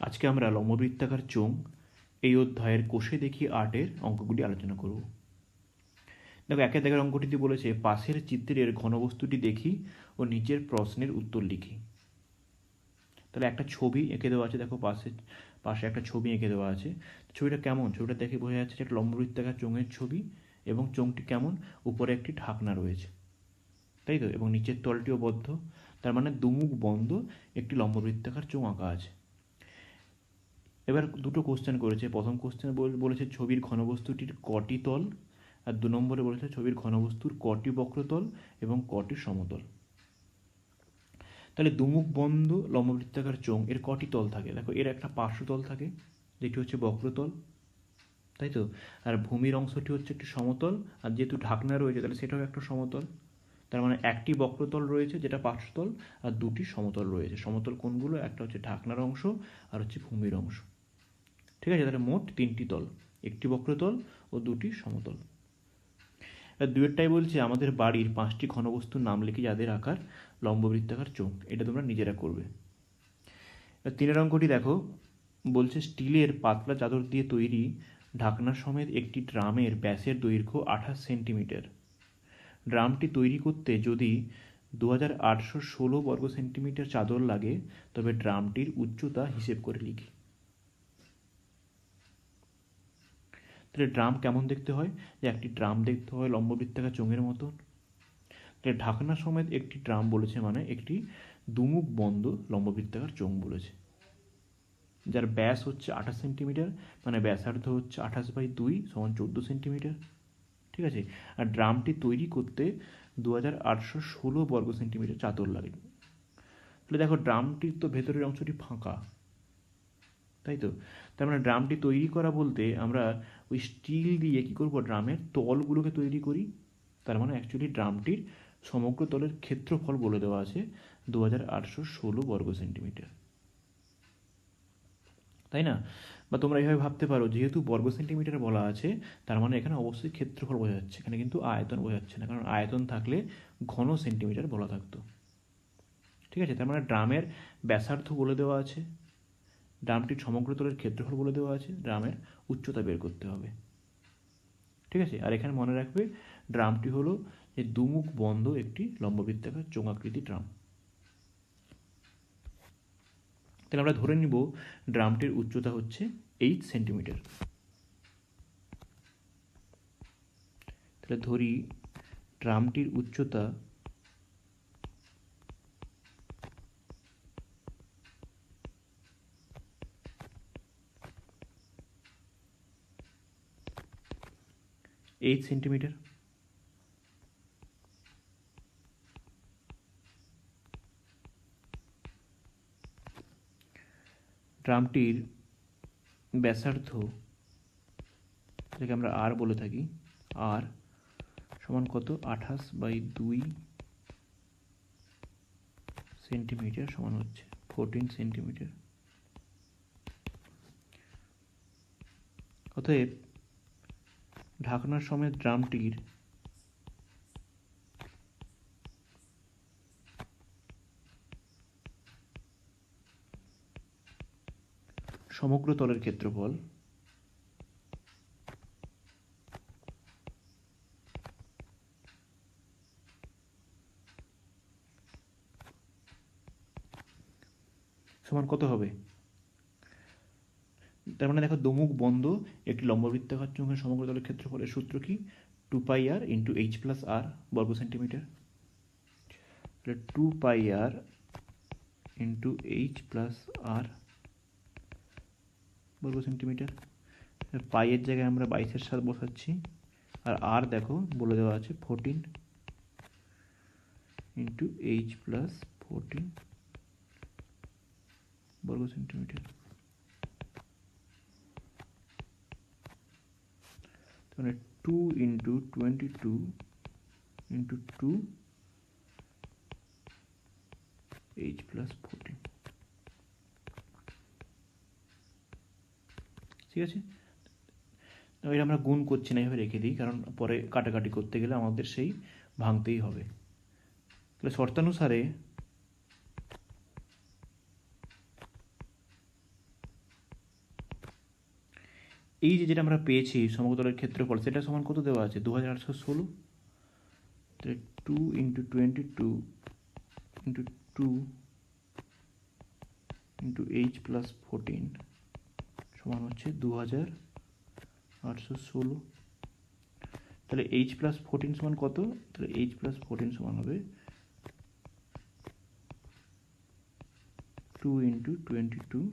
আজকে আমরা লম্ববৃত্তাকার চোঙ এই অধ্যায়ের কোষে দেখি আটের অঙ্কগুলি আলোচনা করব। দেখো, একের দাগের অঙ্কটিতে বলেছে পাশের চিত্রের ঘনবস্তুটি দেখি ও নিচের প্রশ্নের উত্তর লিখি। তাহলে একটা ছবি এঁকে দেওয়া আছে, দেখো পাশে একটা ছবি এঁকে দেওয়া আছে। ছবিটা কেমন? ছবিটা দেখে বোঝা যাচ্ছে যে একটা লম্ববৃত্তাকার চোঙের ছবি, এবং চোঙটি কেমন, উপরে একটি ঢাকনা রয়েছে, তাই তো, এবং নিচের তলটিও বদ্ধ। তার মানে দুমুখ বন্ধ একটি লম্ববৃত্তাকার চোঙ আঁকা আছে। এবার দুটো কোশ্চেন করেছে। প্রথম কোশ্চেন বলেছে ছবির ঘনবস্তুটির কটি তল, আর 2 নম্বরে বলেছে ছবির ঘনবস্তুর কটি বক্রতল এবং কটি সমতল। তাহলে দুমুখ বন্ধ লম্ববৃত্তাকার চোঙ এর কটি তল থাকে? দেখো, এর একটা পার্শ্বতল থাকে যেটি হচ্ছে বক্রতল, তাই তো, আর ভূমির অংশটি হচ্ছে একটি সমতল, আর যেহেতু ঢাকনা রয়েছে তাহলে সেটাও একটা সমতল। তার মানে একটি বক্রতল রয়েছে যেটা পার্শ্বতল, আর দুটি সমতল রয়েছে। সমতল কোনগুলো? একটা হচ্ছে ঢাকনার অংশ আর হচ্ছে ভূমির অংশ। ঠিক আছে, তাহলে মোট 3টি তল, একটি বক্রতল ও দুটি সমতল। এবার দুয়েরটাই বলছে আমাদের বাড়ির 5টি ঘনবস্তুর নাম লিখে যাদের আকার লম্ববৃত্তাকার চোঙ। এটা তোমরা নিজেরা করবে। এবার 3 অঙ্কটি দেখো, বলছে স্টিলের পাতলা চাদর দিয়ে তৈরি ঢাকনা সমেত একটি ড্রামের ব্যাসের দৈর্ঘ্য 28 সেন্টিমিটার। ড্রামটি তৈরি করতে যদি 2816 বর্গ সেন্টিমিটার চাদর লাগে, তবে ড্রামটির উচ্চতা হিসেব করে লিখি। তাহলে ড্রাম কেমন দেখতে হয়? যে একটি ড্রাম দেখতে হয় লম্ববৃত্তাকার চোঙের মতন। তাহলে ঢাকনা সমেত একটি ড্রাম বলেছে মানে একটি দুমুখ বন্ধ লম্ববৃত্তাকার চোঙ বলেছে, যার ব্যাস হচ্ছে 28 সেন্টিমিটার, মানে ব্যাসার্ধ হচ্ছে 28/2 সমান 14 সেন্টিমিটার। ঠিক আছে, আর ড্রামটি তৈরি করতে 2816 বর্গ সেন্টিমিটার চাদর লাগে। তাহলে দেখো, ড্রামটির তো ভেতরের অংশটি ফাঁকা, তাই তো। তার মানে ড্রামটি তৈরি করা বলতে আমরা ওই স্টিল দিয়ে কী করবো, ড্রামের তলগুলোকে তৈরি করি। তার মানে অ্যাকচুয়ালি ড্রামটির সমগ্র তলের ক্ষেত্রফল বলে দেওয়া আছে 2816 বর্গ সেন্টিমিটার, তাই না? বা তোমরা এইভাবে ভাবতে পারো, যেহেতু বর্গ সেন্টিমিটার বলা আছে তার মানে এখানে অবশ্যই ক্ষেত্রফল বোঝা যাচ্ছে, এখানে কিন্তু আয়তন বোঝা যাচ্ছে না, কারণ আয়তন থাকলে ঘন সেন্টিমিটার বলা থাকতো। ঠিক আছে, তার মানে ড্রামের ব্যাসার্ধ বলে দেওয়া আছে, ড্রামটির সমগ্র তলের ক্ষেত্রফল বলে দেওয়া আছে, ড্রামের উচ্চতা বের করতে হবে। ঠিক আছে, আর এখানে মনে রাখবে ড্রামটি হলো যে দুমুখ বন্ধ একটি লম্ববৃত্তাকার চোঙাকৃতি ড্রাম। তাহলে আমরা ধরে নিব ড্রামটির উচ্চতা হচ্ছে 8 সেন্টিমিটার। তাহলে ধরি ড্রামটির উচ্চতা 8 সেন্টিমিটার। ড্রামটির ব্যাসার্ধ, যেটাকে আমরা আর বলে থাকি, আর সমান কত? 28/2 সেন্টিমিটার সমান হচ্ছে 14 সেন্টিমিটার। অতএব ঢাকনার সমেত ড্রামটির সমগ্র তলের ক্ষেত্রফল সমান কত হবে? তার মানে দেখো, দমুখ বন্ধ একটি লম্ববৃত্তাকার চোঙের সমগ্র তলের ক্ষেত্রফলের সূত্র কি? 2πr into h plus r বর্গ centimetre. 2πr into h plus r বর্গ সেন্টিমিটার। পাইয়ের জায়গায় আমরা 22-এর সাথে বসাচ্ছি, আর আর দেখো বলে দেওয়া আছে 14 ইন্টু h প্লাস 14 বর্গ সেন্টিমিটার। মানে 2 ইন্টু 22 ইন্টু 2 h প্লাস 14। ঠিক আছে, এটা আমরা গুণ করছি না, এভাবে রেখে দিই, কারণ পরে কাটাকাটি করতে গেলে আমাদের সেই ভাঙতেই হবে। তাহলে শর্তানুসারে এই যে যেটা আমরা পেয়েছি সমতলের ক্ষেত্রফল সেটা সমান কত দেওয়া আছে 2816, তাহলে 2 × 22 × 2 × h + 14 সমান হচ্ছে 2816। তাহলে h + 14 সমান কত? তাহলে h + 14 সমান হবে 2 × 22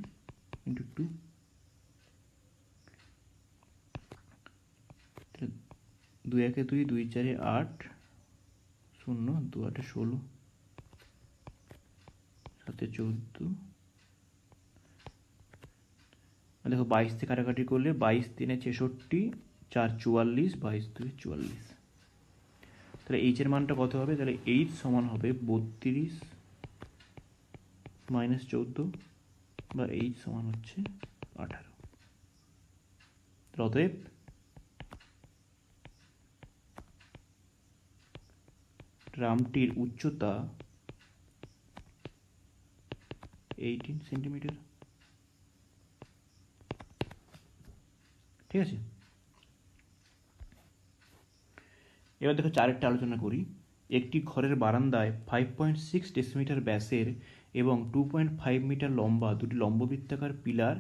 × 2। 2 1 2, 2 4 8, 0 2 8 16, 7 14। দেখো 22 থেকে কাটাকাটি করলে 22 3 66, 4 44, 22 2 44। তাহলে এইচ এর মানটা কত হবে? তাহলে এইচ সমান হবে 32 - 14, বা এইচ সমান হচ্ছে 18। অতএব ড্রামটির উচ্চতা 18 সেন্টিমিটার। ঠিক আছে, এবার দেখো চারেরটা আলোচনা করি। একটি ঘরের বারান্দায় 5.6 ডেসিমিটার ব্যাসের এবং 2.5 মিটার লম্বা দুটি লম্ববৃত্তাকার পিলার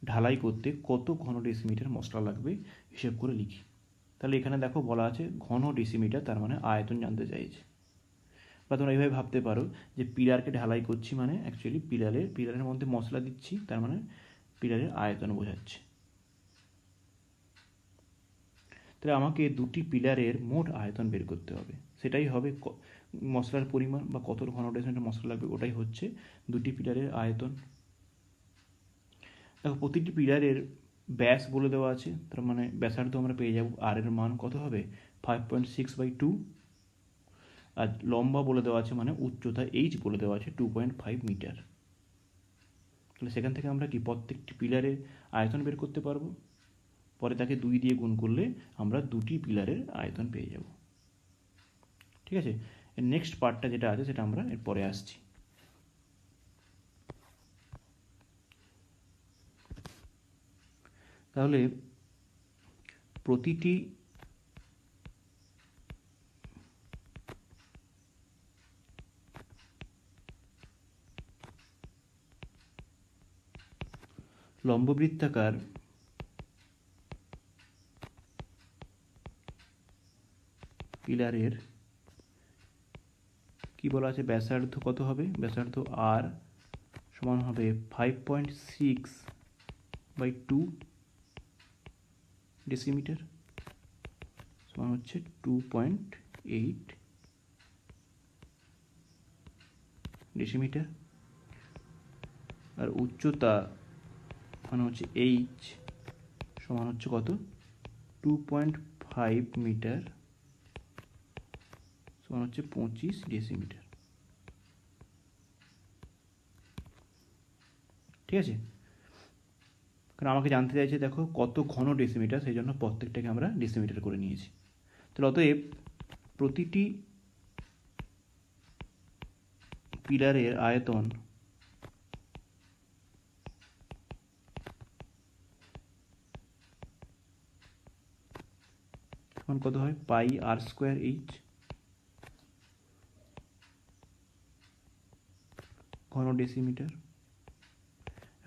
ঢালাই করতে কত ঘন ডেসিমিটার মশলা লাগবে হিসেব করে লিখি। তাহলে এখানে দেখো বলা আছে ঘন ডেসিমিটার, তার মানে আয়তন জানতে চাইছে। বা তোমরা এইভাবে ভাবতে পারো যে পিলারকে ঢালাই করছি মানে অ্যাকচুয়ালি পিলারের মধ্যে মশলা দিচ্ছি, তার মানে পিলারের আয়তন বোঝাচ্ছে। তাহলে আমাকে দুটি পিলারের মোট আয়তন বের করতে হবে, সেটাই হবে মশলার পরিমাণ বা কত ঘন ডেসিমিটার মশলা লাগবে, ওটাই হচ্ছে দুটি পিলারের আয়তন। দেখো প্রতিটি পিলারের ব্যাস বলে দেওয়া আছে, তার মানে ব্যাসার্ধ আমরা পেয়ে যাব। আর এর মান কত হবে 5.6/2, আর লম্বা বলে দেওয়া আছে মানে উচ্চতা এইচ বলে দেওয়া আছে 2.5 মিটার। তাহলে সেখান থেকে আমরা কি প্রত্যেকটি পিলারের আয়তন বের করতে পারবো। পরে তাকে 2 দিয়ে গুণ করলে আমরা দুটি পিলারের আয়তন পেয়ে যাব। ঠিক আছে, এর নেক্সট পার্টটা যেটা আছে সেটা আমরা এর পরে আসছি। তাহলে প্রতিটি লম্ববৃত্তাকার পিলারের কি বলা আছে ব্যাসার্ধ কত হবে? ব্যাসার্ধ আর সমান হবে 5.6/2 ডেসিমিটার, সমান হচ্ছে 2.8 ডেসিমিটার। আর উচ্চতা মানে হচ্ছে এইচ সমান হচ্ছে কত 2.5 মিটার, সমান হচ্ছে 25 ডেসিমিটার। ঠিক আছে, কারণ আমাকে জানতে চাইছে দেখো কত ঘন ডেসিমিটার, সেই জন্য প্রত্যেকটাকে আমরা ডেসিমিটার করে নিয়েছি। তাহলে অতএব প্রতিটি পিলারের আয়তন সমান কত হয় πr²h ঘন ডেসিমিটার।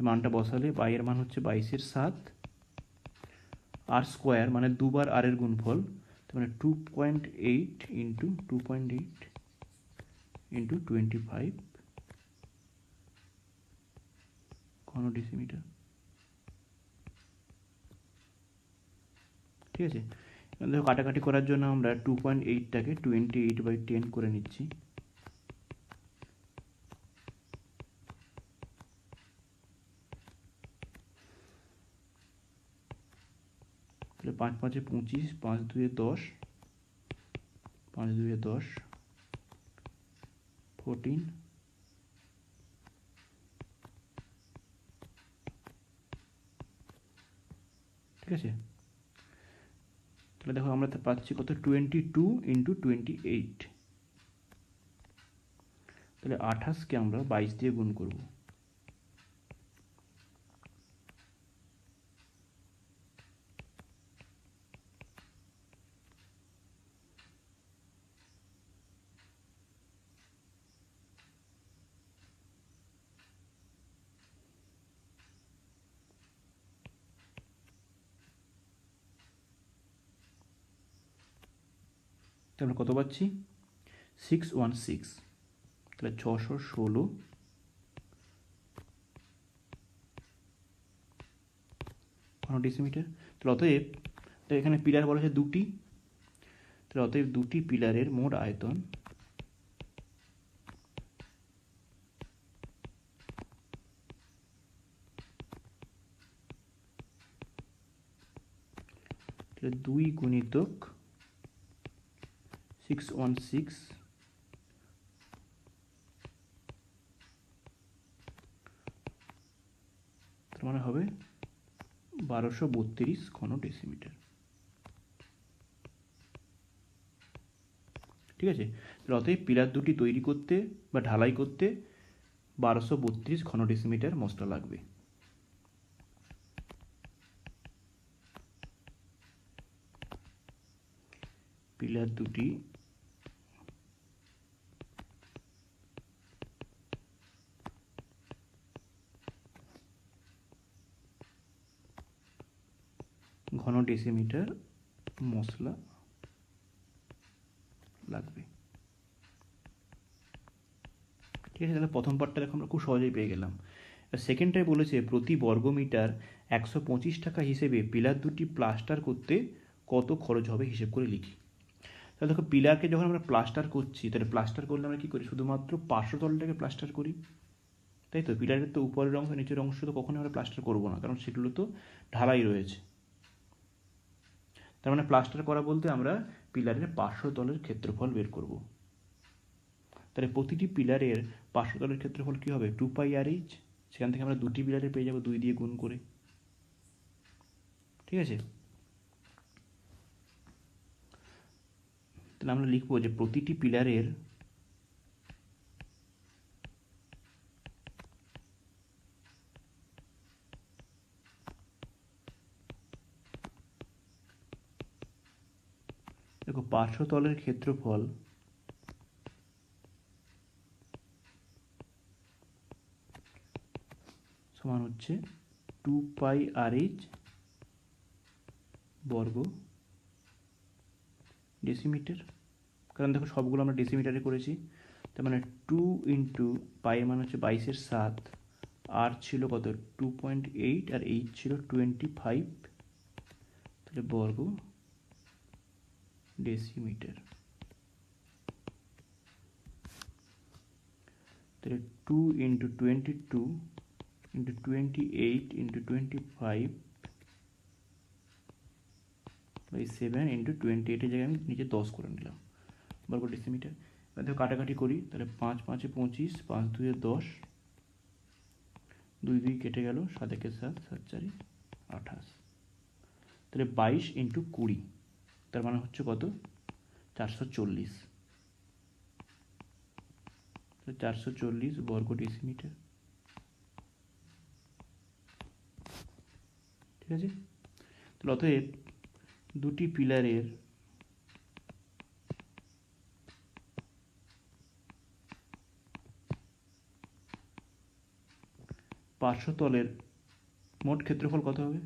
মানটা বসালে পাই এর মান হচ্ছে 22/7, আর স্কোয়ার মানে দুবার আর এর গুণফল, তার মানে 2.8 × 2.8 × 25 ঘন ডেসিমিটার। ঠিক আছে, দেখো কাটাকাটি করার জন্য আমরা 2.8টাকে 28/10 করে নিচ্ছি। তাহলে 5 5 25, 5 2 10, 5 2 10, 14। ঠিক আছে, তাহলে দেখো আমরা পাচ্ছি কত 22 × 28। তাহলে 28কে আমরা 22 দিয়ে গুণ করব। তাহলে কত পাচ্ছি 616, তাহলে 616 ঘন ডেসিমিটার। তাহলে অতএব তো এখানে পিলার বলা হয়েছে দুটি, তাহলে অতএব দুটি পিলারের মোট আয়তন তাহলে 2 গুণিতক 616 তার মানে হবে 1232 ঘন ডেসিমিটার। ঠিক আছে, তাহলে অতএব পিলার দুটি তৈরি করতে বা ঢালাই করতে 1232 ঘন ডেসিমিটার মশলা লাগবে। পিলার দুটি ঘন ডেসিমিটার মশলা লাগবে। ঠিক আছে, তাহলে প্রথম পার্টটা দেখো আমরা খুব সহজেই পেয়ে গেলাম। সেকেন্ডটাই বলেছে প্রতি বর্গমিটার 125 টাকা হিসেবে পিলার দুটি প্লাস্টার করতে কত খরচ হবে হিসেব করে লিখি। তাহলে দেখো পিলারকে যখন আমরা প্লাস্টার করছি, তাহলে প্লাস্টার করলে আমরা কী করি, শুধুমাত্র পার্শ্বতলটাকে প্লাস্টার করি, তাই তো। পিলারের তো উপরের অংশ নিচের অংশ তো কখনোই আমরা প্লাস্টার করবো না, কারণ সেগুলো তো ঢালাই রয়েছে। তার মানে প্লাস্টার করা বলতে আমরা পিলারের পার্শ্বতলের ক্ষেত্রফল বের করব। তাহলে প্রতিটি পিলারের পার্শ্বতলের ক্ষেত্রফল কী হবে 2πr/h, সেখান থেকে আমরা দুটি পিলারে পেয়ে যাব 2 দিয়ে গুণ করে। ঠিক আছে, তাহলে আমরা লিখবো যে প্রতিটি পিলারের দেখো পার্শ্বতলের ক্ষেত্রফল সমান হচ্ছে 2πr/h বর্গ ডেসিমিটার। কারণ দেখো সবগুলো আমরা ডেসিমিটারে করেছি, তার মানে 2 ইন্টু পায়ের মান হচ্ছে 22/7, আর ছিল কত 2.8 আর এইচ ছিল 25, তাহলে বর্গ ডেসিমিটার। তাহলে 2 ইন্টু 22 ইন্টু 28 ইন্টু 25/7 ইন্টু 28 জায়গায় আমি নিচে 10 করে নিলাম বর্গ ডেসিমিটার। এবার দেখো কাটাকাটি করি, তাহলে 5 5 25, 5 2 10, 2 2 কেটে গেল, 7 1 7, 7 4 28, তাহলে 22 ইন্টু 20, তার মানে হচ্ছে কত 440, 440 বর্গ ডেসিমিটার। ঠিক আছে, তাহলে অতএব দুটি পিলারের পার্শ্বতলের মোট ক্ষেত্রফল কত হবে,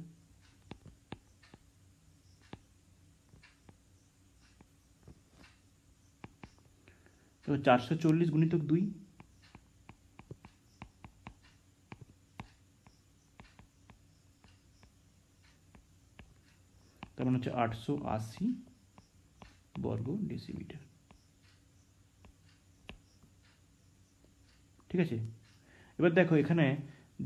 তো 440 গুণিতক 2, তার মানে হচ্ছে 880 বর্গ ডেসিমিটার। ঠিক আছে, এবার দেখো এখানে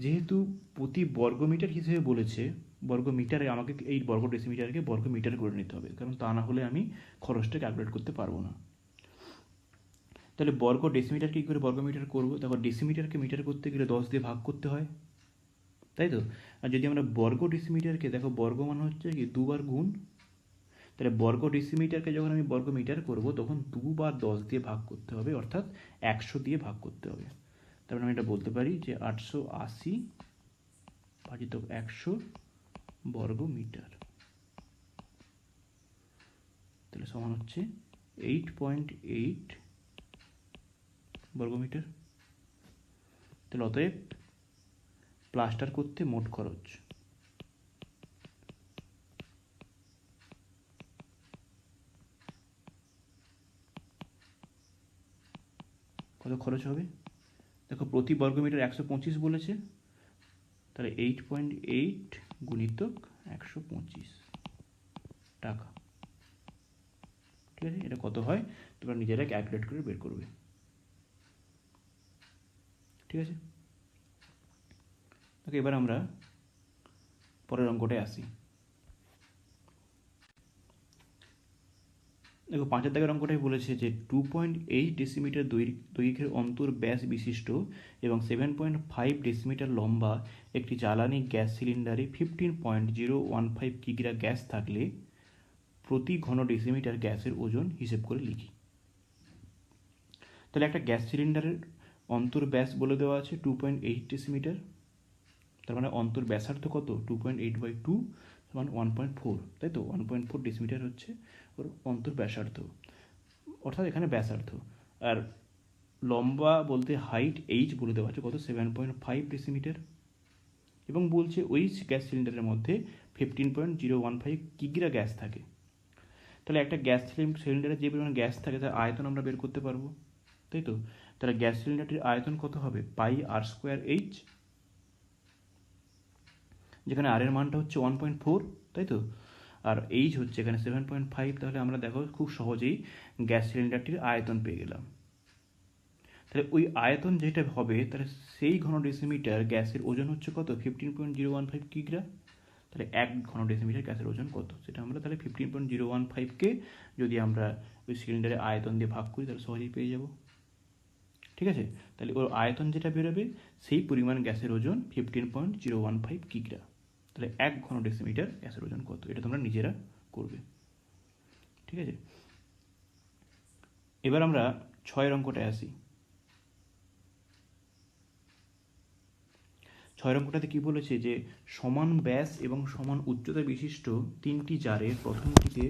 যেহেতু প্রতি বর্গমিটার হিসেবে বলেছে, বর্গমিটারে আমাকে এই বর্গ ডেসিমিটারকে বর্গমিটার করে নিতে হবে, কারণ তা না হলে আমি খরচটা ক্যালকুলেট করতে পারবো না। তাহলে বর্গ ডেসিমিটার কী করে বর্গমিটার করবো, দেখো ডেসিমিটারকে মিটার করতে গেলে 10 দিয়ে ভাগ করতে হয়, তাই তো। আর যদি আমরা বর্গ ডেসিমিটারকে দেখো, বর্গ মানে হচ্ছে কি 2 বার গুণ, তাহলে বর্গ ডেসিমিটারকে যখন আমি বর্গ মিটার করবো তখন 2 বার 10 দিয়ে ভাগ করতে হবে, অর্থাৎ 100 দিয়ে ভাগ করতে হবে। তারপরে আমি এটা বলতে পারি যে 880 ভাজিত 100 বর্গ মিটার, তাহলে সমান হচ্ছে 8.8 বর্গমিটার। তাহলে অতএব প্লাস্টার করতে মোট খরচ কত খরচ হবে? দেখো প্রতি বর্গমিটার 125 বলেছে, তাহলে 8.8 গুণিতক 125 টাকা। ঠিক আছে, এটা কত হয় তোমরা নিজেরা ক্যালকুলেট করে বের করবে। ঠিক আছে, ওকে, এবার আমরা পরের অঙ্কটায় আসি। দেখো 5 দাগের অঙ্কটাই বলেছে যে 2.8 ডেসিমিটার দৈর্ঘ্যের অন্তর ব্যাস বিশিষ্ট এবং 7.5 ডেসিমিটার লম্বা একটি জ্বালানি গ্যাস সিলিন্ডারে 15.015 কিগ্রা গ্যাস থাকলে প্রতি ঘন ডেসিমিটার গ্যাসের ওজন হিসেব করে লিখি। তাহলে একটা গ্যাস সিলিন্ডারের অন্তর ব্যাস বলে দেওয়া আছে 2.8 ডেসিমিটার, তার মানে অন্তর ব্যাসার্ধ কত? 2.8/2 সমান 1.4, তাই তো? 1.4 ডেসিমিটার হচ্ছে ওর অন্তর ব্যাসার্ধ, অর্থাৎ এখানে ব্যাসার্ধ। আর লম্বা বলতে হাইট এইচ বলে দেওয়া আছে কত? 7.5 ডেসিমিটার। এবং বলছে ওই গ্যাস সিলিন্ডারের মধ্যে 15.015 কিগ্রা গ্যাস থাকে। তাহলে একটা গ্যাস সিলিন্ডারে যে পরিমাণ গ্যাস থাকে তার আয়তন আমরা বের করতে পারবো, তাই তো? তাহলে গ্যাস সিলিন্ডারটির আয়তন কত হবে? πr²h, যেখানে আর এর মানটা হচ্ছে 1.4, তাই তো? আর এইচ হচ্ছে এখানে 7.5। তাহলে আমরা দেখো খুব সহজেই গ্যাস সিলিন্ডারটির আয়তন পেয়ে গেলাম। তাহলে ওই আয়তন যেটা হবে, তাহলে সেই ঘন ডেসিমিটার গ্যাসের ওজন হচ্ছে কত? 15.015 কিগ্রা। তাহলে 1 ঘন ডেসিমিটার গ্যাসের ওজন কত সেটা আমরা তাহলে 15.015কে যদি আমরা ওই সিলিন্ডারের আয়তন দিয়ে ভাগ করি তাহলে সহজেই পেয়ে যাব। ঠিক আছে, তাহলে ওর আয়তন যেটা বেরোবে সেই পরিমাণ গ্যাসের ওজন 15.015 কিগ্রা। তাহলে 1 ঘন ডেসিমিটার গ্যাসের ওজন কত, এটা তোমরা নিজেরা করবে। ঠিক আছে, এবার আমরা 6 অঙ্কটায় আসি। 6 অঙ্কটাতে কি বলেছে যে সমান ব্যাস এবং সমান উচ্চতা বিশিষ্ট 3টি জারের প্রথমটিতে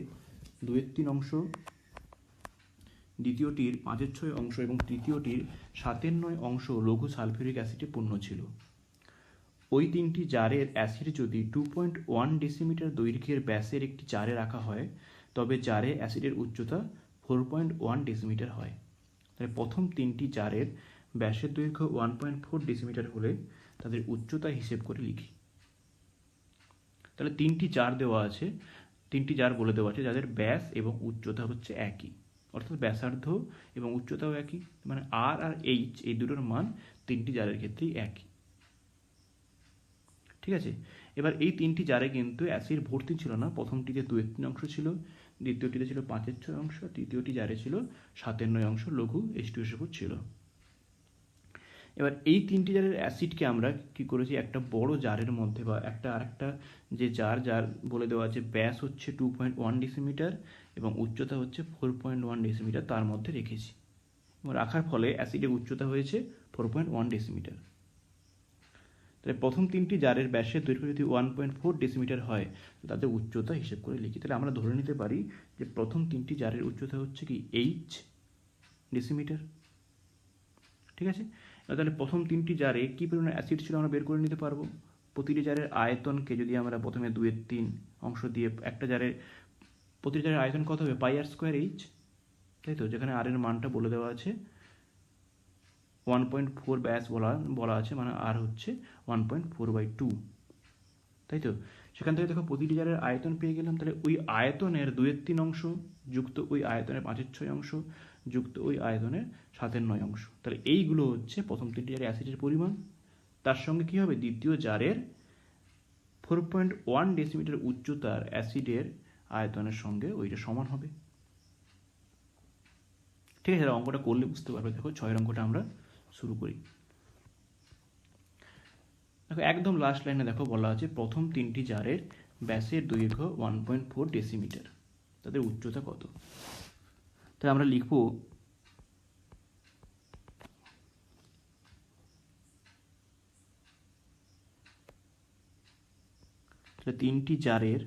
2/3 অংশ, দ্বিতীয়টির 5/6 অংশ এবং তৃতীয়টির 7/9 অংশ লঘু সালফিউরিক অ্যাসিডে পূর্ণ ছিল। ওই 3টি জারের অ্যাসিড যদি 2.1 ডেসিমিটার দৈর্ঘ্যের ব্যাসের একটি জারে রাখা হয় তবে জারে অ্যাসিডের উচ্চতা 4.1 ডেসিমিটার হয়। তাহলে প্রথম 3টি জারের ব্যাসের দৈর্ঘ্য 1.4 ডেসিমিটার হলে তাদের উচ্চতা হিসেব করে লিখি। তাহলে 3টি জার দেওয়া আছে, 3টি জার বলে দেওয়া আছে যাদের ব্যাস এবং উচ্চতা হচ্ছে একই, অর্থাৎ ব্যাসার্ধ এবং উচ্চতাও একই, মানে আর আর এইচ এই দুটোর মান 3টি জারের ক্ষেত্রেই একই। ঠিক আছে, এবার এই 3টি জারে কিন্তু অ্যাসিড ভর্তি ছিল না। প্রথমটিতে 2/3 অংশ ছিল, দ্বিতীয়টিতে ছিল 5/6 অংশ, তৃতীয়টি জারে ছিল 7/9 অংশ লঘু H2SO4 ছিল। এবার এই 3টি জারের অ্যাসিডকে আমরা কি করেছি, একটা বড় জারের মধ্যে বা একটা আরেকটা যে যার বলে দেওয়া আছে ব্যাস হচ্ছে 2.1 ডেসিমিটার এবং উচ্চতা হচ্ছে 4.1 ডেসিমিটার, তার মধ্যে রেখেছি। এবং রাখার ফলে অ্যাসিডের উচ্চতা হয়েছে 4.1 ডেসিমিটার। তাহলে প্রথম 3টি জারের ব্যাসের দৈর্ঘ্য যদি 1.4 ডেসিমিটার হয় তাদের উচ্চতা হিসেব করে লিখি। তাহলে আমরা ধরে নিতে পারি যে প্রথম 3টি জারের উচ্চতা হচ্ছে কি এইচ ডেসিমিটার। ঠিক আছে, তাহলে প্রথম 3টি জারে কী পরিমাণ অ্যাসিড ছিল আমরা বের করে নিতে পারবো। প্রতিটি জারের আয়তনকে যদি আমরা প্রথমে 2/3 অংশ দিয়ে একটা জারের প্রতিটি জারের আয়তন কত হবে? πr²h, তাই তো? যেখানে আর এর মানটা বলে দেওয়া আছে 1.4 ব্যাস বলা আছে, মানে আর হচ্ছে 1.4/2, তাই তো? সেখান থেকে দেখো প্রতিটি জারের আয়তন পেয়ে গেলাম। তাহলে ওই আয়তনের 2/3 অংশ যুক্ত ওই আয়তনের 5/6 অংশ যুক্ত ওই আয়তনের 7/9 অংশ, তাহলে এইগুলো হচ্ছে প্রথম 3টি জারের অ্যাসিডের পরিমাণ। তার সঙ্গে কি হবে? দ্বিতীয় জারের 4.1 ডেসিমিটার উচ্চতার অ্যাসিডের আয়তনের সঙ্গে ওইটা সমান হবে। ঠিক আছে, অঙ্কটা করলে বুঝতে পারবে। দেখো 6 অঙ্কটা আমরা শুরু করি। দেখো একদম লাস্ট লাইনে দেখো বলা আছে প্রথম 3টি জারের ব্যাসের দৈর্ঘ্য 1.4 ডেসিমিটার, তাদের উচ্চতা কত? তাহলে আমরা লিখব তাহলে 3টি জারের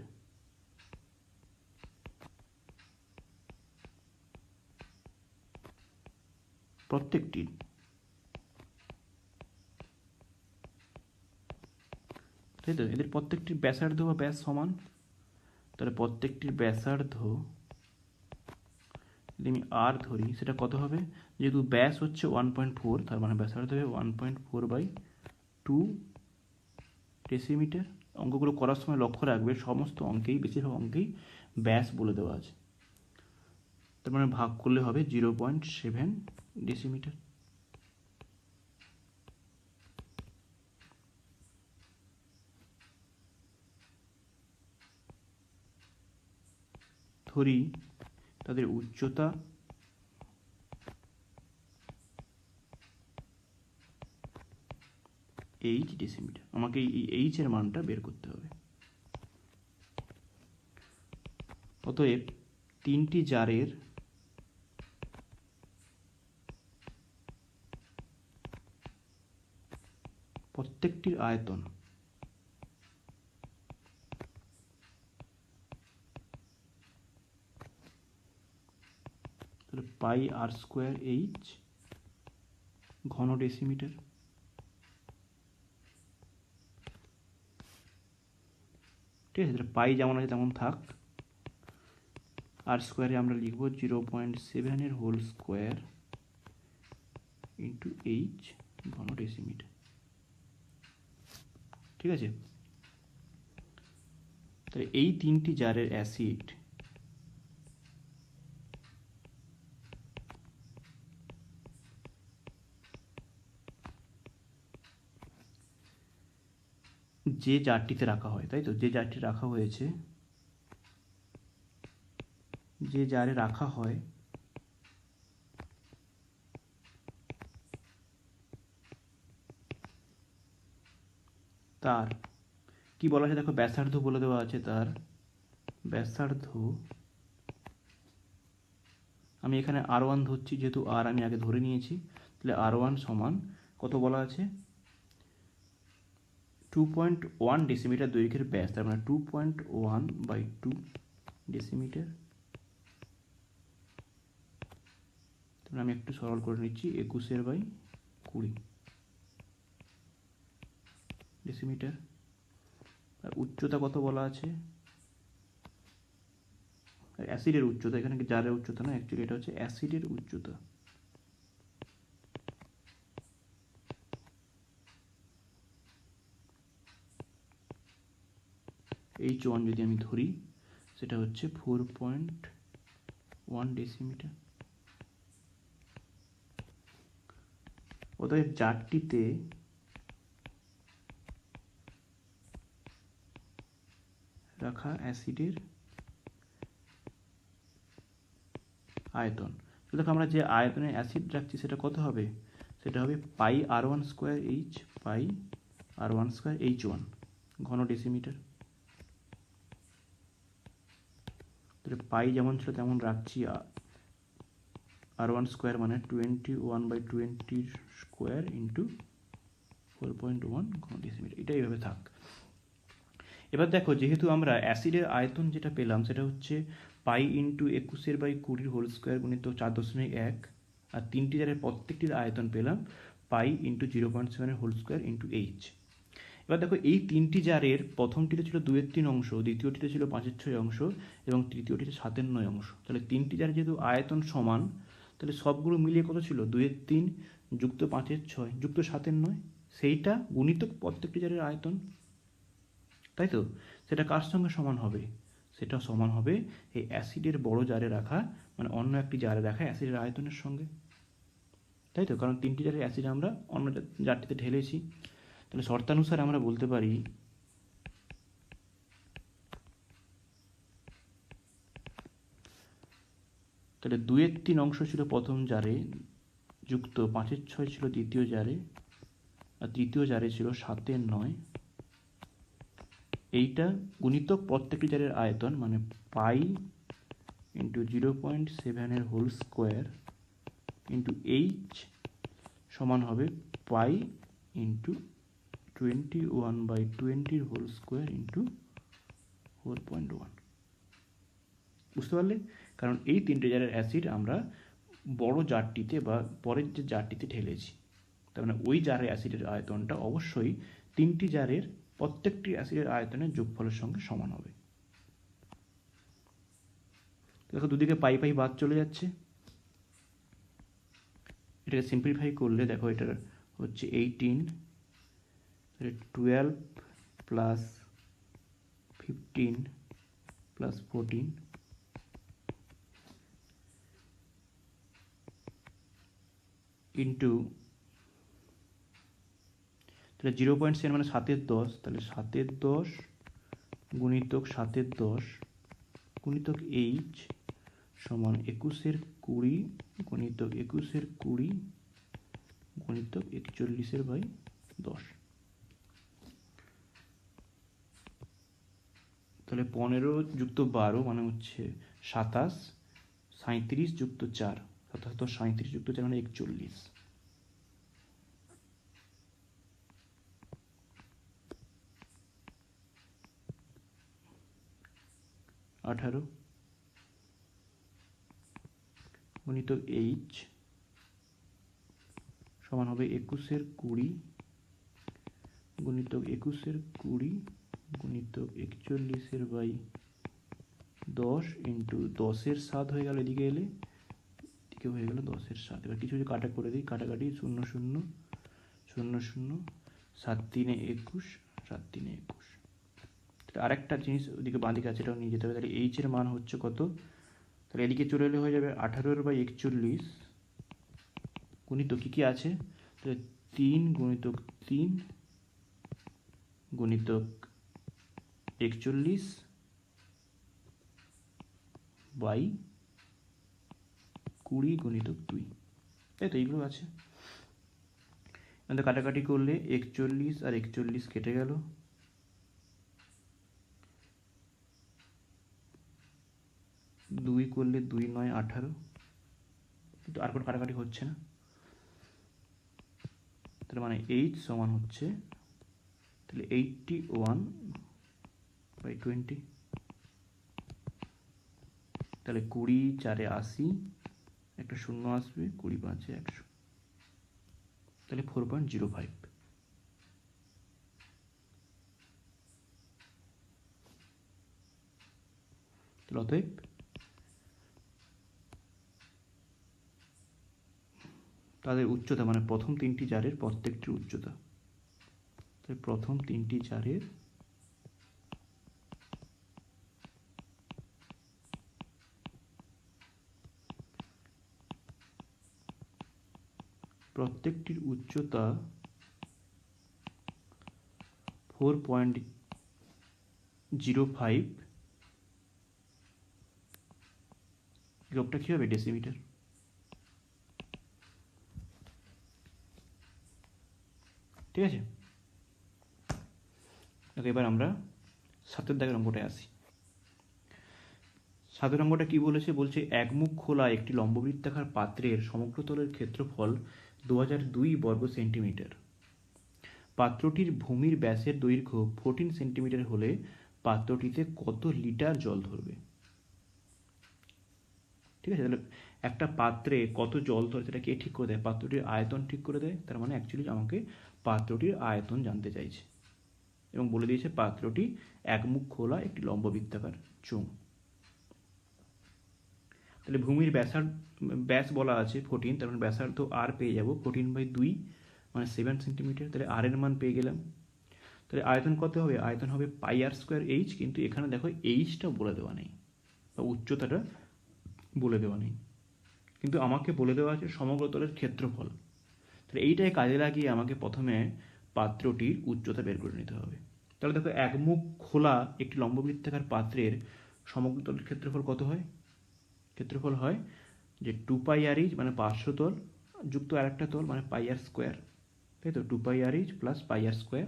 প্রত্যেকটির তাই তো, এদের প্রত্যেকটির ব্যাসার্ধ বা ব্যাস সমান। তাহলে প্রত্যেকটির ব্যাসার্ধ যদি আমি আর ধরি সেটা কত হবে, যেহেতু ব্যাস হচ্ছে 1.4, তার মানে ব্যাসার্ধ হবে 1.4/2 ডেসিমিটার। অঙ্কগুলো করার সময় লক্ষ্য রাখবে সমস্ত অঙ্কেই, বেশিরভাগ অঙ্কেই ব্যাস বলে দেওয়া আছে, তার মানে ভাগ করলে হবে 0.7 ডেসিমিটার। ধরি তাদের উচ্চতা এইচ ডেসিমিটার। আমাকে এই এইচ এর মানটা বের করতে হবে। অতএব তিনটি জারের প্রত্যেকটির আয়তন পাই আর স্কোয়ার এইচ ঘন ডেসিমিটার। ঠিক আছে, পাই যেমন আছে তেমন থাক। আর স্কোয়ারে আমরা লিখব 0.7 হোল স্কোয়ার ইন্টু এইচ ঘন ডেসিমিটার। ঠিক আছে, তাহলে এই তিনটি জারের অ্যাসিড যে জারটিতে রাখা হয়, তাই তো, যে জারটি রাখা হয়েছে, যে জারে রাখা হয় তার কি বলা আছে দেখো, ব্যাসার্ধ বলে দেওয়া আছে। তার ব্যাসার্ধ আমি এখানে R1 ধরছি, যেহেতু আর আমি আগে ধরে নিয়েছি, তাহলে R1 সমান কত বলা আছে, 2.1 ডেসিমিটার দৈর্ঘ্যের ব্যাস, তার মানে 2.1/2 ডেসিমিটার। তাহলে আমি একটু সরল করে নিচ্ছি, 21/20 ডেসিমিটার। আর উচ্চতা কত বলা আছে, অ্যাসিডের উচ্চতা, এখানে কি জারের উচ্চতা না, অ্যাকচুয়ালি এটা হচ্ছে অ্যাসিডের উচ্চতা। H1 যদি আমি ধরি সেটা হচ্ছে 4.1 ডেসিমিটার। অতএব জারটিতে রাখা অ্যাসিডের আয়তন, দেখো আমরা যে আয়তনে অ্যাসিড রাখছি সেটা কত হবে, সেটা হবে পাই R1 স্কোয়ার এইচ, পাই R1 স্কোয়ার H1 ঘন ডেসিমিটার। তাহলে পাই যেমন ছিল তেমন রাখছি, R1 স্কোয়ার মানে 21/20 স্কোয়ার ইন্টু 4.1 ঘন ডেসিমিটার, এটা এইভাবে থাক। এবার দেখো, যেহেতু আমরা অ্যাসিডের আয়তন যেটা পেলাম সেটা হচ্ছে পাই ইন্টু 21/20 হোল স্কোয়ার গুণিত 4.1, আর তিনটি জারের প্রত্যেকটির আয়তন পেলাম pi into 0.7 whole square into H. এবার দেখো, এই তিনটি জারের প্রথমটিতে ছিল 2/3 অংশ, দ্বিতীয়টিতে ছিল 5/6 অংশ এবং তৃতীয়টিতে 7/9 অংশ। তাহলে তিনটি জারের যেহেতু আয়তন সমান, তাহলে সবগুলো মিলিয়ে কত ছিল, 2/3 যুক্ত 5/6 যুক্ত 7/9, সেইটা গুণিত প্রত্যেকটি জারের আয়তন, তাই তো। সেটা কার সঙ্গে সমান হবে, সেটা সমান হবে এই অ্যাসিডের বড় জারে রাখা, মানে অন্য একটি জারে রাখা অ্যাসিডের আয়তনের সঙ্গে, তাই তো, কারণ তিনটি জারের অ্যাসিড আমরা অন্য জারটিতে ঢেলেছি। তাহলে শর্তানুসারে আমরা বলতে পারি তাহলে 2/3 অংশ ছিল প্রথম জারে যুক্ত 5/6 ছিল দ্বিতীয় জারে, আর তৃতীয় জারে ছিল 7/9, এইটা গুণিতক প্রত্যেকটি জারের আয়তন, মানে pi into 0.7 whole square into H সমান হবে pi into 21/20 whole square into 4.1। বুঝতে পারলে, কারণ এই তিনটে জারের অ্যাসিড আমরা বড় জারটিতে বা পরের যে জারটিতে ঢেলেছি, তার মানে ওই জারের অ্যাসিডের আয়তনটা অবশ্যই তিনটি জারের প্রত্যেকটি অ্যাসিডের আয়তনের যোগফলের সঙ্গে সমান হবে। দেখো দুদিকে পাই পাই বাদ চলে যাচ্ছে, এটাকে সিম্পলিফাই করলে দেখো এটা হচ্ছে 18, 12 প্লাস 15 প্লাস 14 ইন্টু, তাহলে 0.7 মানে 7/10, তাহলে 7/10 গুণিতক 7/10 গুণিতক এইচ সমান 21/20 গুণিতক 21/20 গুণিতক 41/10। তাহলে 15 যুক্ত 12 মানে হচ্ছে 27, 37 যুক্ত 4, 77, 37 যুক্ত 4 মানে 41। 18 গুণিতক এইচ সমান হবে 21/20 গুণিতক 21/20 গুণিতক 41/10 ইন্টু 10/7 হয়ে গেল, এদিকে এলে এদিকে হয়ে গেল 10/7। এবার কিছু যদি কাটা করে দিই, কাটাকাটি 0 0 0 0, 7 3 21, 7 3 21। আরেকটা জিনিস ওদিকে বাঁদিকে আছে, এটাও নিয়ে যেতে হবে। তাহলে এইচ এর মান হচ্ছে কত, তাহলে এদিকে চলে এলে হয়ে যাবে 18/41 গুণিতক কী কী আছে, তাহলে 3 গুণিতক 3 গুণিতক 41/20 গুণিতক 2, তাই তো এইগুলো আছে। কাটাকাটি করলে 41 আর 41 কেটে গেল, 2 করলে 2 9 18, কিন্তু আর কোনো কাটাকাটি হচ্ছে না। তার মানে এইচ সমান হচ্ছে তাহলে 81/20, তাহলে 20 4 80, একটা শূন্য আসবে, 20 5 100, তাহলে 4.05। তাহলে অতএব তাদের উচ্চতা মানে প্রথম 3টি জারের প্রত্যেকটির উচ্চতা, তাই প্রথম 3টি জারের প্রত্যেকটির উচ্চতা 4.05, যোগটা কী হবে, ডেসিমিটার। ঠিক আছে, এবার আমরা 7 দাগের অঙ্কটায় আসি। 7 অঙ্কটা কি বলেছে, বলছে একমুখ খোলা একটি লম্ববৃত্তাকার পাত্রের সমগ্রতলের ক্ষেত্রফল 2002 বর্গ সেন্টিমিটার। পাত্রটির ভূমির ব্যাসের দৈর্ঘ্য 14 সেন্টিমিটার হলে পাত্রটিতে কত লিটার জল ধরবে। ঠিক আছে, তাহলে একটা পাত্রে কত জল ধরে সেটা কে ঠিক করে দেয়, পাত্রটির আয়তন ঠিক করে দেয়। তার মানে অ্যাকচুয়ালি আমাকে পাত্রটির আয়তন জানতে চাইছে এবং বলে দিয়েছে পাত্রটি একমুখ খোলা একটি লম্ববৃত্তাকার চোঙ। তাহলে ভূমির ব্যাস বলা আছে 14, তার মানে ব্যাসার্ধ আর পেয়ে যাবো 14/2 মানে 7 সেন্টিমিটার। তাহলে আর এর মান পেয়ে গেলাম। তাহলে আয়তন কত হবে, আয়তন হবে πr²h, কিন্তু এখানে দেখো এইচটা বলে দেওয়া নেই বা উচ্চতাটা বলে দেওয়া নেই, কিন্তু আমাকে বলে দেওয়া আছে সমগ্রতলের ক্ষেত্রফল। তাহলে এইটাই কাজে লাগিয়ে আমাকে প্রথমে পাত্রটির উচ্চতা বের করে নিতে হবে। তাহলে দেখো একমুখ খোলা একটি লম্ববৃত্তাকার পাত্রের সমগ্রতলের ক্ষেত্রফল কত হয়, ক্ষেত্রফল হয় যে 2πrh মানে পার্শ্বতল যুক্ত আরেকটা তল মানে πr², তাই তো 2πrh প্লাস πr²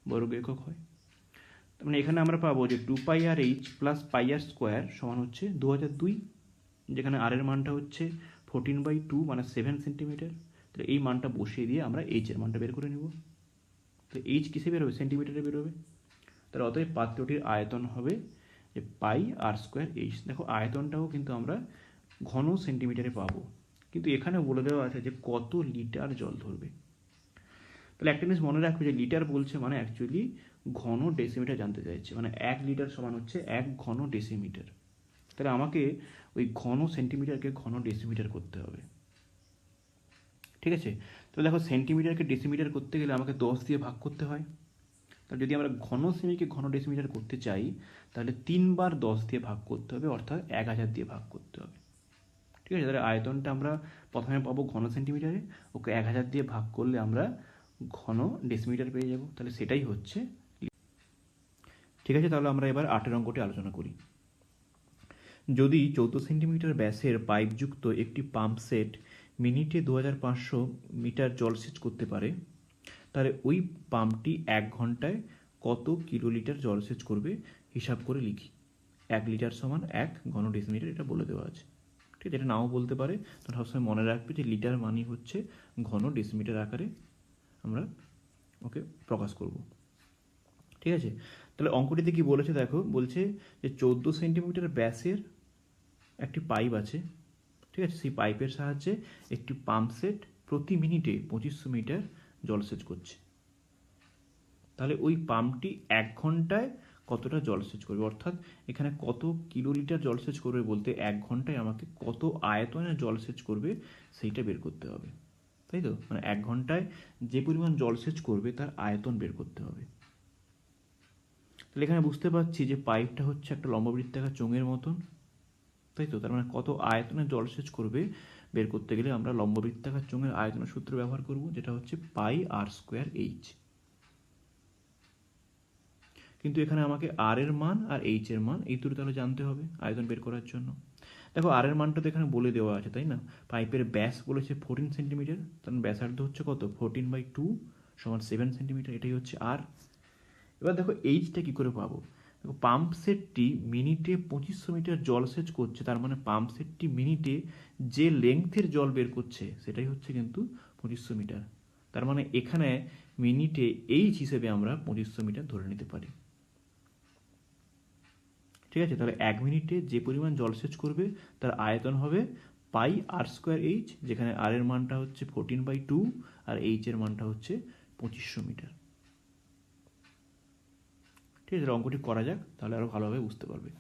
বর্গ একক হয়। তার মানে এখানে আমরা পাবো যে 2πrh প্লাস πr² সমান হচ্ছে 2002, যেখানে আর এর মানটা হচ্ছে 14/2 মানে 7 সেন্টিমিটার। তাহলে এই মানটা বসিয়ে দিয়ে আমরা এইচ এর মানটা বের করে নেব। তাহলে এইচ কিসে বেরোবে, সেন্টিমিটারে বেরোবে। তাহলে অতএব পাত্রটির আয়তন হবে যে πr²h। দেখো আয়তনটাও কিন্তু আমরা ঘন সেন্টিমিটারে পাবো, কিন্তু এখানে বলে দেওয়া আছে যে কত লিটার জল ধরবে। তাহলে একটা জিনিস মনে রাখবে যে লিটার বলছে মানে অ্যাকচুয়ালি ঘন ডেসিমিটার জানতে চাইছে, মানে 1 লিটার সমান হচ্ছে 1 ঘন ডেসিমিটার। তাহলে আমাকে ওই ঘন সেন্টিমিটারকে ঘন ডেসিমিটার করতে হবে। ঠিক আছে। তো দেখো সেন্টিমিটারকে ডেসিমিটার করতে গেলে আমাকে 10 দিয়ে ভাগ করতে হয়। তাহলে যদি আমরা ঘন সেমিকে ঘন ডেসিমিটার করতে চাই তাহলে 3 বার 10 দিয়ে ভাগ করতে হবে, অর্থাৎ 1000 দিয়ে ভাগ করতে হবে। ঠিক আছে, তাহলে আয়তনটা আমরা প্রথমে পাবো ঘন সেন্টিমিটারে, ওকে 1000 দিয়ে ভাগ করলে আমরা ঘন ডেসিমিটার পেয়ে যাব। তাহলে সেটাই হচ্ছে। ঠিক আছে, তাহলে আমরা এবার 8 অঙ্কটি আলোচনা করি। যদি 14 সেন্টিমিটার ব্যাসের পাইপযুক্ত একটি পাম্প সেট মিনিটে 2500 মিটার জলসেচ করতে পারে, তাহলে ওই পাম্পটি 1 ঘন্টায় কত কিলোলিটার জলসেচ করবে হিসাব করে লিখি। 1 লিটার সমান 1 ঘন ডেসিমিটার, এটা বলে দেওয়া আছে। ঠিক আছে, এটা নাও বলতে পারে, তো সবসময় মনে রাখবে যে লিটার মানি হচ্ছে ঘন ডেসিমিটার আকারে আমরা ওকে প্রকাশ করব। ঠিক আছে, তাহলে অঙ্কটিতে কি বলেছে দেখো, বলছে যে 14 সেন্টিমিটার ব্যাসের একটি পাইপ আছে। ঠিক আছে, সেই পাইপের সাহায্যে একটি পাম্প সেট প্রতি মিনিটে 2500 মিটার জলসেচ করছে। তাহলে ওই পাম্পটি 1 ঘন্টায় কতটা জলসেচ করবে, অর্থাৎ এখানে কত কিলোলিটার জলসেচ করবে বলতে 1 ঘন্টায় আমাকে কত আয়তনে জলসেচ করবে সেইটা বের করতে হবে, তাই তো। মানে 1 ঘন্টায় যে পরিমাণ জলসেচ করবে তার আয়তন বের করতে হবে। তাহলে এখানে বুঝতে পারছি যে পাইপটা হচ্ছে একটা লম্ববৃত্তাকার চোঙের মতন, তাই তো। তার মানে কত আয়তনে জলসেচ করবে বের করতে গেলে আমরা লম্ববৃত্তাকার চোঙের আয়তনের সূত্র ব্যবহার করব, যেটা হচ্ছে পাই আর স্কোয়ার এইচ। কিন্তু এখানে আমাকে আর এর মান আর এইচ এর মান এই দুটো তাহলে জানতে হবে আয়তন বের করার জন্য। দেখো আর এর মানটা তো এখানে বলে দেওয়া আছে, তাই না। পাইপের ব্যাস বলেছে 14 সেন্টিমিটার, তার ব্যাসার্ধ হচ্ছে কত 14/2 সমান 7 সেন্টিমিটার, এটাই হচ্ছে আর। এবার দেখো এইচটা কি করে পাবো। দেখো পাম্প সেটটি মিনিটে 2500 মিটার জলসেচ করছে, তার মানে পাম্প সেটটি মিনিটে যে লেংথের জল বের করছে সেটাই হচ্ছে কিন্তু 2500 মিটার। তার মানে এখানে মিনিটে এইচ হিসেবে আমরা 2500 মিটার ধরে নিতে পারি। ঠিক আছে, তাহলে 1 মিনিটে যে পরিমাণ জলসেচ করবে তার আয়তন হবে পাই আর স্কোয়ার এইচ, যেখানে আর এর মানটা হচ্ছে 14/2 আর এইচ এর মানটা হচ্ছে 2500 মিটার। ঠিক আছে, অঙ্কটি করা যাক, তাহলে আরো ভালোভাবে বুঝতে পারবে।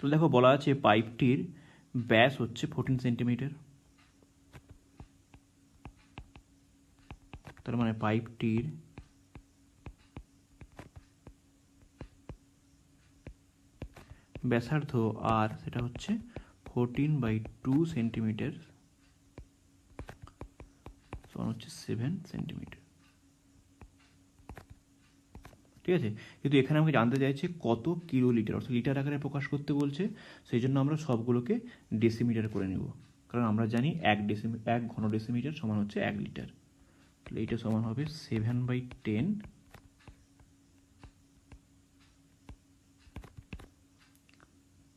তো দেখো বলা আছে পাইপটির ব্যাস হচ্ছে 14 সেন্টিমিটার, তার মানে পাইপটির ব্যাসার্ধ আর সেটা হচ্ছে 14/2 সেন্টিমিটার সমান হচ্ছে 7 সেন্টিমিটার। ঠিক আছে, কিন্তু এখানে আমাকে জানতে চাইছে কত কিলোলিটার, অর্থাৎ লিটার আকারে প্রকাশ করতে বলছে, সেই জন্য আমরা সবগুলোকে ডেসিমিটার করে নেব, কারণ আমরা জানি 1 ঘন ডেসিমিটার সমান হচ্ছে 1 লিটার। তাহলে এইটা সমান হবে 7/10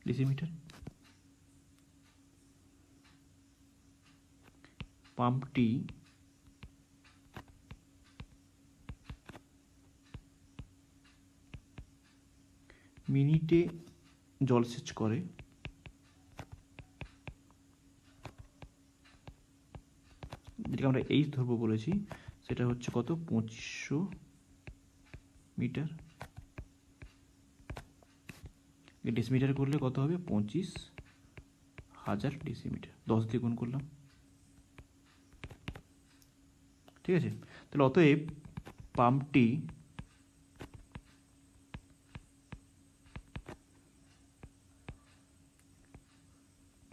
ডেসিমিটার। পাম্পটি মিনিটে জলসেচ করে যেটাকে আমরা এইচ ধরবো বলেছি, সেটা হচ্ছে কত 2500 মিটার। ডেসিমিটার করলে কত হবে 25,000 ডেসিমিটার, 10 দিয়ে গুণ করলাম। ঠিক আছে, তাহলে অতএব পাম্পটি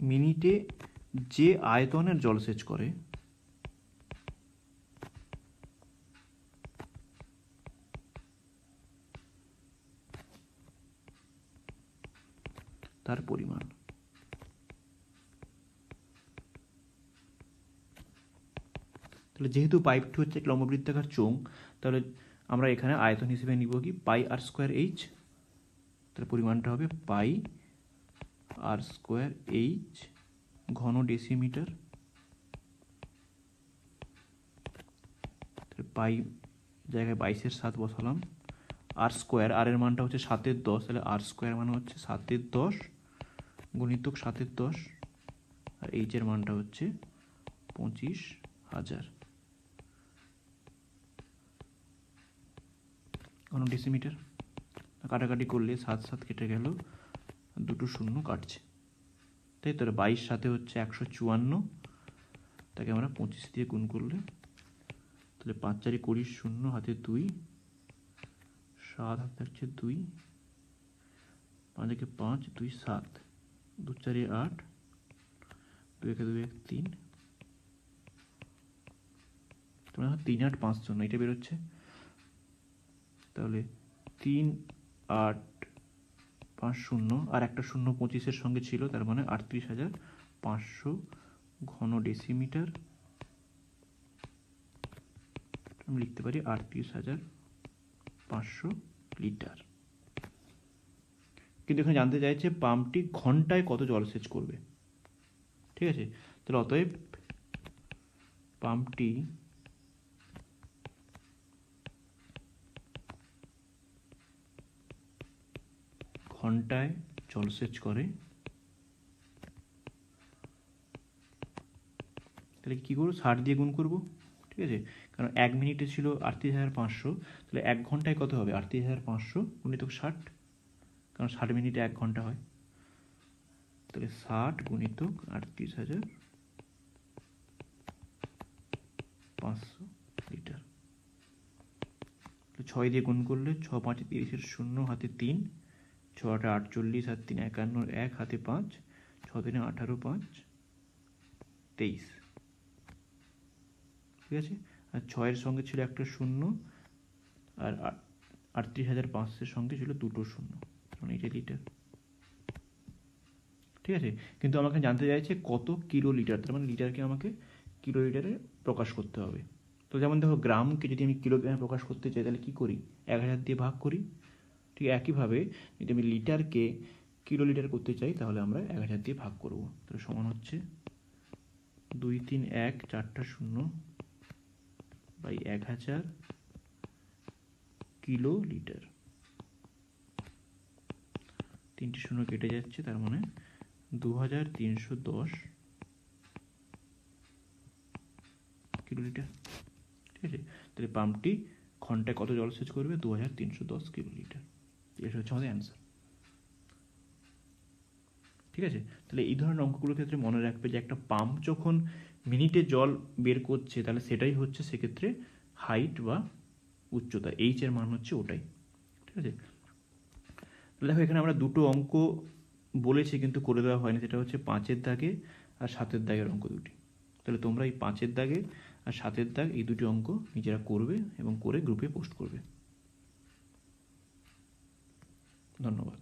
মিনিটে যে আয়তনের জলসেচ করে তার পরিমাণ। তাহলে যেহেতু পাইপটি হচ্ছে এক লম্ববৃত্তাকার চোঙ, তাহলে আমরা এখানে আয়তন হিসেবে নিব কি পাই আর স্কোয়ার এইচ। তাহলে পরিমাণটা হবে পাই আর স্কোয়ার এইচ ঘন ডেসিমিটার। পাই জায়গায় 22/7 বসালাম, আর স্কোয়ার আর এর মানটা হচ্ছে 7/10, তাহলে আর স্কোয়ার মানে হচ্ছে 7/10 গুণিতক 7/10, আর এইচ এর মানটা হচ্ছে 25,000। হাজার ঘন ডেসিমিটার। কাটাকাটি করলে 7 7 কেটে গেল, দুটো শূন্য কাটছে, তাই তো। 22 সাথে হচ্ছে 154, তাকে আমরা 25 দিয়ে গুণ করলে তাহলে 5 4 20, 0 হাতে 2, 7 হাতে থাকছে 2, 5 একে 5, 2 7, 2 4 8, 2 একে 2 1 3, তোমরা 3 8 5 0 এটা বেরোচ্ছে। তাহলে 3 8 5 0 আর একটা 0 25-এর সঙ্গে ছিল, তার মানে 38,500 ঘন ডেসিমিটার। আমি লিখতে পারি 38,500 লিটার। কিন্তু এখানে জানতে চাইছে পাম্পটি ঘন্টায় কত জলসেচ করবে, ঠিক আছে। তাহলে অতএব পাম্পটি ঘন্টায় জলসেচ করে, তাহলে কী করবো, 60 দিয়ে গুণ করবো, ঠিক আছে। কারণ 1 মিনিটে ছিল 38,500, তাহলে 1 ঘন্টায় কত হবে, 38,500 গুণিতক 60, কারণ 60 মিনিটে 1 ঘন্টা হয়। তাহলে 60 গুণিতক 38,500 লিটার। 6 দিয়ে গুণ করলে 6 5 30, 0 হাতে 3, 6 8 48 আর 3 51, 1 হাতে 5, 6 3 18, 5 23, ঠিক আছে। আর 6-এর সঙ্গে ছিল একটা 0, আর 38,500-এর সঙ্গে ছিল দুটো 0, মানে এটা লিটার, ঠিক আছে। কিন্তু আমাকে জানতে চাইছে কত কিলো লিটার, তার মানে লিটারকে আমাকে কিলো লিটারে প্রকাশ করতে হবে। তো যেমন দেখো, গ্রামকে যদি আমি কিলোগ্রামে প্রকাশ করতে চাই তাহলে কী করি, 1000 দিয়ে ভাগ করি। ঠিক একইভাবে যদি আমি লিটারকে কিলো লিটার করতে চাই তাহলে আমরা 1000 দিয়ে ভাগ করব। তাহলে সমান হচ্ছে 2 3 1 4টা 0 বাই 1000 কিলো লিটার। 3টে 0 কেটে যাচ্ছে, তার মানে 2310 কিলো লিটার, ঠিক আছে। তাহলে পাম্পটি ঘন্টায় কত জলসেচ করবে, 2310 কিলো লিটার। এটা হচ্ছে আমাদের অ্যান্সার, ঠিক আছে। তাহলে এই ধরনের অঙ্কগুলোর ক্ষেত্রে মনে রাখবে যে একটা পাম্প যখন মিনিটে জল বের করছে তাহলে সেটাই হচ্ছে সেক্ষেত্রে হাইট বা উচ্চতা, এইচ-এর মান হচ্ছে ওটাই, ঠিক আছে। দেখো এখানে আমরা দুটো অঙ্ক বলেছি কিন্তু করে দেওয়া হয়নি, সেটা হচ্ছে 5-এর দাগে আর 7-এর দাগের অঙ্ক দুটি। তাহলে তোমরা এই 5-এর দাগে আর 7-এর দাগ এই দুটি অঙ্ক নিজেরা করবে এবং করে গ্রুপে পোস্ট করবে। ধন্যবাদ।